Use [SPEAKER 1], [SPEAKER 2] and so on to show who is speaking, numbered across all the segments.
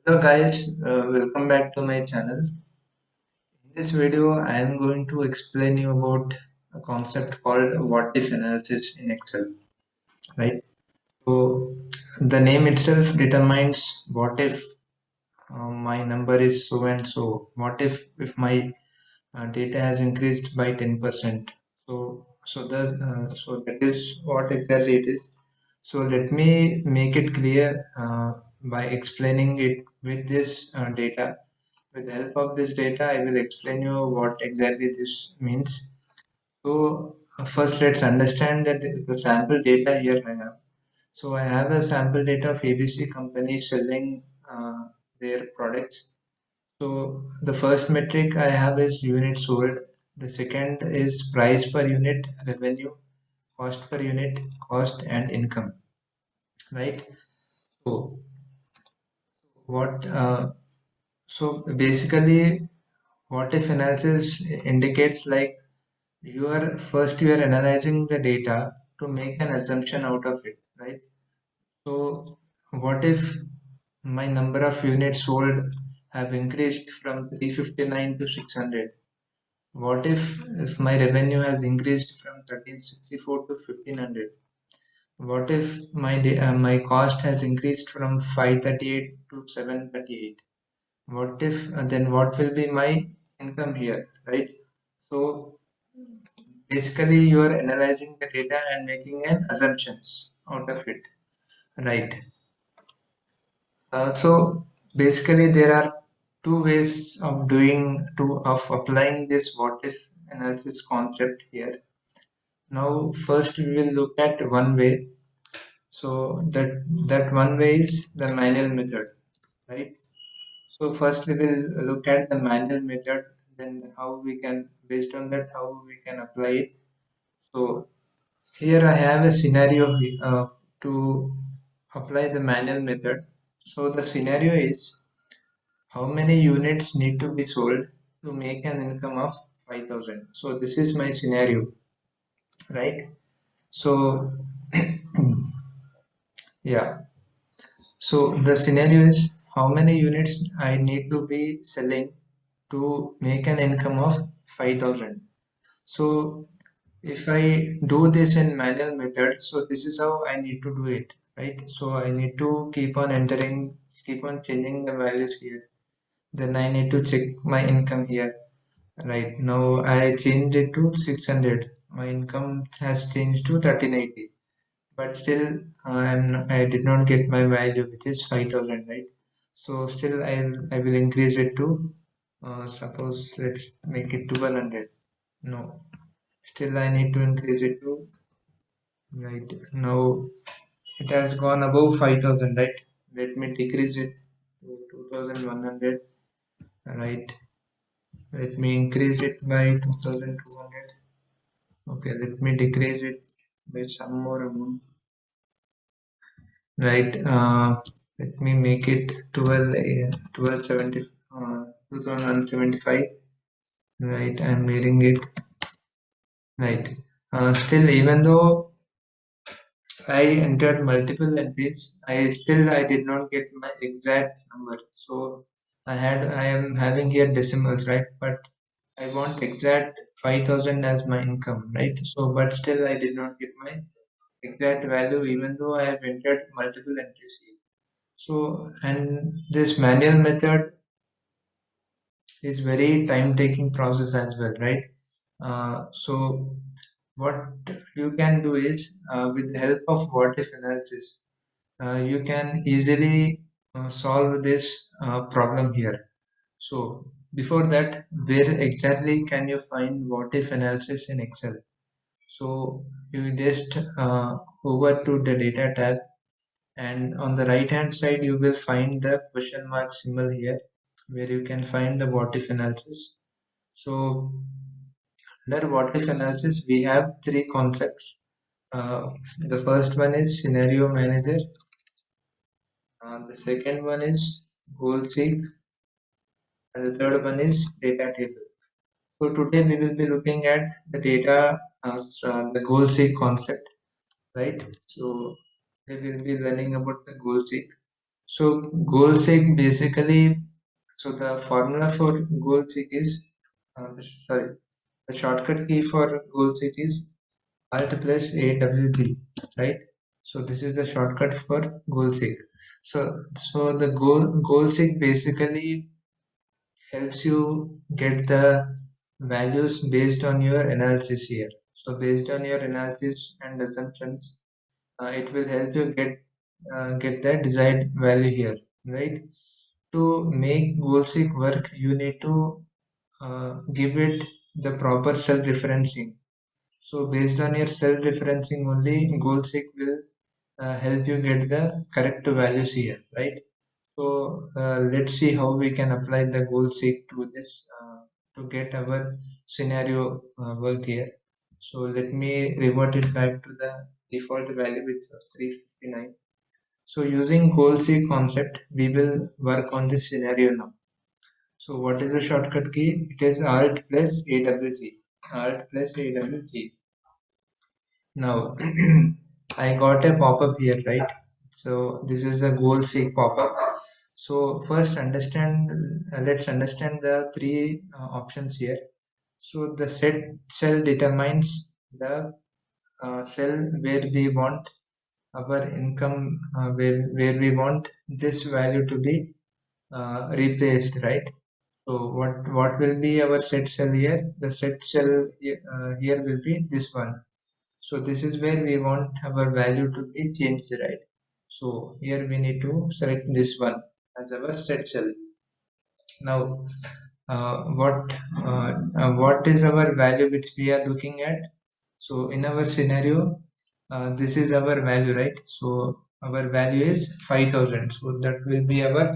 [SPEAKER 1] Hello guys, welcome back to my channel. In this video, I am going to explain you about a concept called what if analysis in Excel, right? So the name itself determines what if my number is so and so. What if my data has increased by 10%? So that is what exactly it is. So let me make it clear by explaining it with this data. With the help of this data, I will explain you what exactly this means. So first let's understand that the sample data here I have. So I have a sample data of ABC company selling their products. So the first metric I have is units sold. The second is price per unit, revenue, cost per unit, cost and income, right? So what? So basically, what if analysis indicates like you are analyzing the data to make an assumption out of it, right? So what if my number of units sold have increased from 359 to 600? What if my revenue has increased from 1364 to 1500? What if my cost has increased from 538 to 738? What if then what will be my income here, right? So basically, you are analyzing the data and making an assumptions out of it, right? So basically, there are two ways of applying this what if analysis concept here. Now, first we will look at one way. So that one way is the manual method, right? So first we will look at the manual method, then how we can, based on that, how we can apply it. So here I have a scenario to apply the manual method. So the scenario is how many units need to be sold to make an income of 5,000. So this is my scenario, right? So yeah, so the scenario is how many units I need to be selling to make an income of 5,000. So if I do this in manual method, so this is how I need to do it, right? So I need to keep on entering, keep on changing the values here. Then I need to check my income here. Right now I changed it to 600. My income has changed to 1380. But still I did not get my value which is 5,000, right? So still I will increase it to suppose let's make it 1200. No, still I need to increase it to, right, now it has gone above 5,000, right? Let me decrease it to 2100, right? Let me increase it by 2200. Okay, let me decrease it by some more amount, right? Let me make it 1270, 2075, right? I'm nearing it, right? Still, even though I entered multiple entries, I did not get my exact number. So I am having here decimals, right? But I want exact 5,000 as my income, right? So but still I did not get my exact value even though I have entered multiple entries here. So and this manual method is very time taking process as well, right? So what you can do is with the help of what if analysis, you can easily solve this problem here. So before that, where exactly can you find what if analysis in Excel? So you just over to the data tab, and on the right hand side you will find the question mark symbol here where you can find the what if analysis. So under what if analysis we have three concepts. The first one is scenario manager, the second one is goal seek, and the third one is data table. So today we will be looking at the data, the goal seek concept, right? So we will be learning about the goal seek. So goal seek basically, so the formula for goal seek is, sorry, the shortcut key for goal seek is Alt plus AWG, right? So this is the shortcut for goal seek. So the goal seek basically helps you get the values based on your analysis here. So based on your analysis and assumptions, it will help you get the desired value here, right? To make goal seek work, you need to give it the proper self-referencing. So based on your self-referencing only, goal seek will help you get the correct values here, right? So let's see how we can apply the goal seek to this to get our scenario work here. So let me revert it back to the default value, which was 359. So using goal seek concept, we will work on this scenario now. So what is the shortcut key? It is Alt plus AWG. Alt plus AWG. Now, I got a pop-up here, right? So this is a goal seek pop-up. So first let's understand the three options here. So the set cell determines the cell where we want our income, where we want this value to be replaced, right? So what will be our set cell here? The set cell here will be this one. So this is where we want our value to be changed, right? So here we need to select this one as our set cell. Now, what is our value which we are looking at? So in our scenario, this is our value, right? So our value is 5,000. So that will be our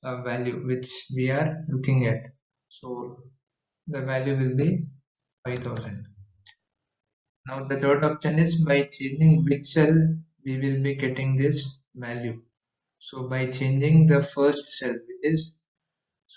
[SPEAKER 1] value which we are looking at. So the value will be 5,000. Now the third option is by changing which cell we will be getting this value. So by changing the first cell, which is,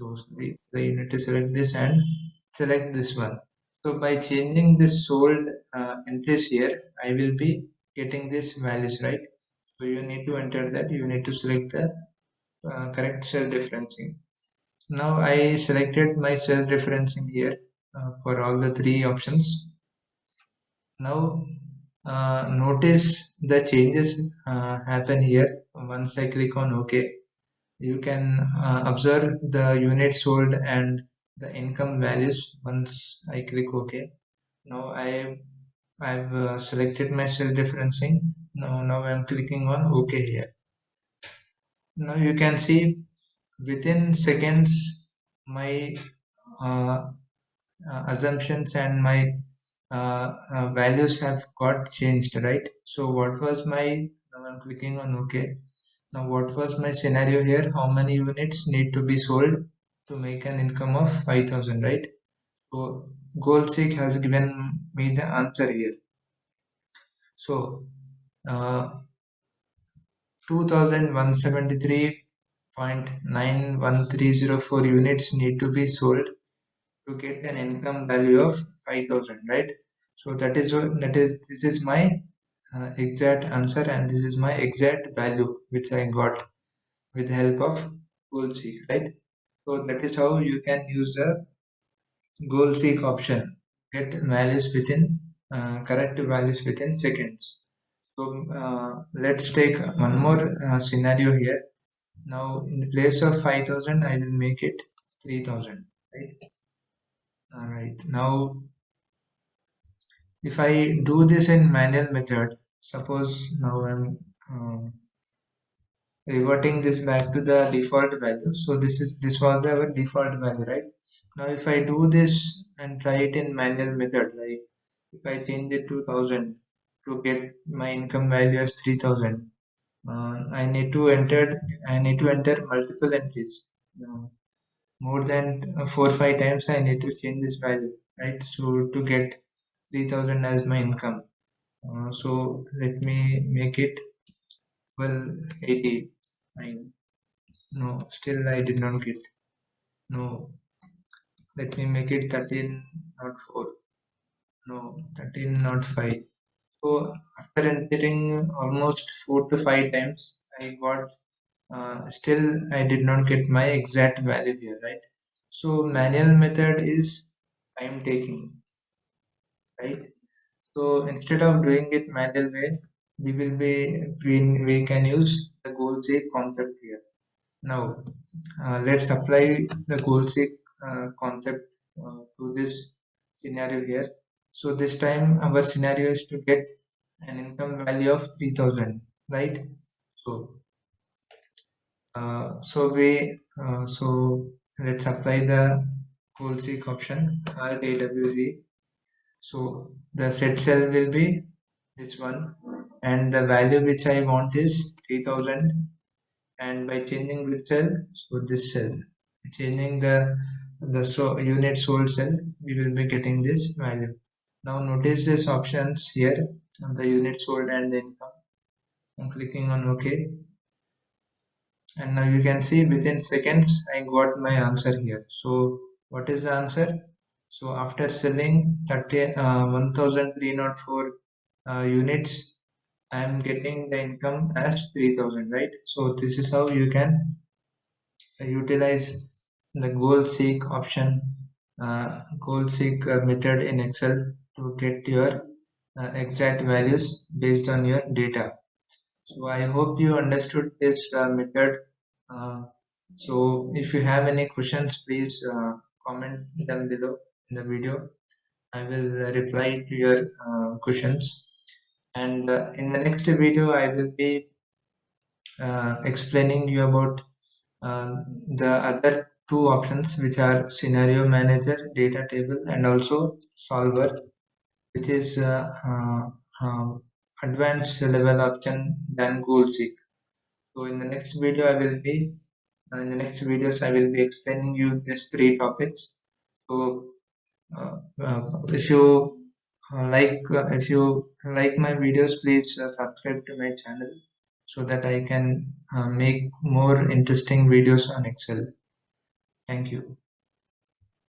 [SPEAKER 1] you need to select this and select this one. So by changing this sold entries here, I will be getting this values, right? So you need to enter that. You need to select the correct cell referencing. Now I selected my cell referencing here for all the three options. Now notice the changes happen here once I click on OK. You can observe the unit sold and the income values once I click OK. Now I've selected my cell referencing. Now I'm clicking on OK here. Now you can see within seconds my uh, assumptions and my values have got changed, right? So what was my, now I'm clicking on OK. Now what was my scenario here? How many units need to be sold to make an income of 5,000, right? So GoalSeek has given me the answer here. So uh, 2,173.91304 units need to be sold to get an income value of 5,000, right? So this is my exact answer, and this is my exact value which I got with the help of goal seek, right? So that is how you can use the goal seek option, get values within correct values within seconds. So let's take one more scenario here. Now in place of 5,000 I will make it 3,000, right? All right, now if I do this in manual method, suppose now I'm reverting this back to the default value. So this was our default value, right? Now if I do this and try it in manual method, like if I change it to 1,000 to get my income value as 3,000, I need to enter multiple entries. More than 4 or 5 times I need to change this value, right? So to get 3,000 as my income. So let me make it, well, 89. No, still I did not get. No, let me make it 13, not 4. No, 13, not 5. So after entering almost 4 to 5 times, I got still I did not get my exact value here, right? So manual method is time taking, right? So instead of doing it manual way, we can use the goal seek concept here. Now let's apply the goal seek concept to this scenario here. So this time our scenario is to get an income value of 3000, right? So so let's apply the goal seek option RAWZ. So the set cell will be this one, and the value which I want is 3000, and by changing which cell, so this cell, changing the unit sold cell, we will be getting this value. Now notice this options here, the unit sold and the income. I'm clicking on OK, and now you can see within seconds I got my answer here. So what is the answer? So after selling 1304 units, I am getting the income as 3000, right? So this is how you can utilize the goal seek method in Excel to get your exact values based on your data. So I hope you understood this method. Uh, so if you have any questions, please comment them below in the video. I will reply to your questions. And in the next video, I will be explaining you about the other two options, which are scenario manager, data table, and also solver, which is advanced level option than goal seek. So in the next video, in the next videos, I will be explaining you these three topics. So if you like my videos, please subscribe to my channel so that I can make more interesting videos on Excel. Thank you.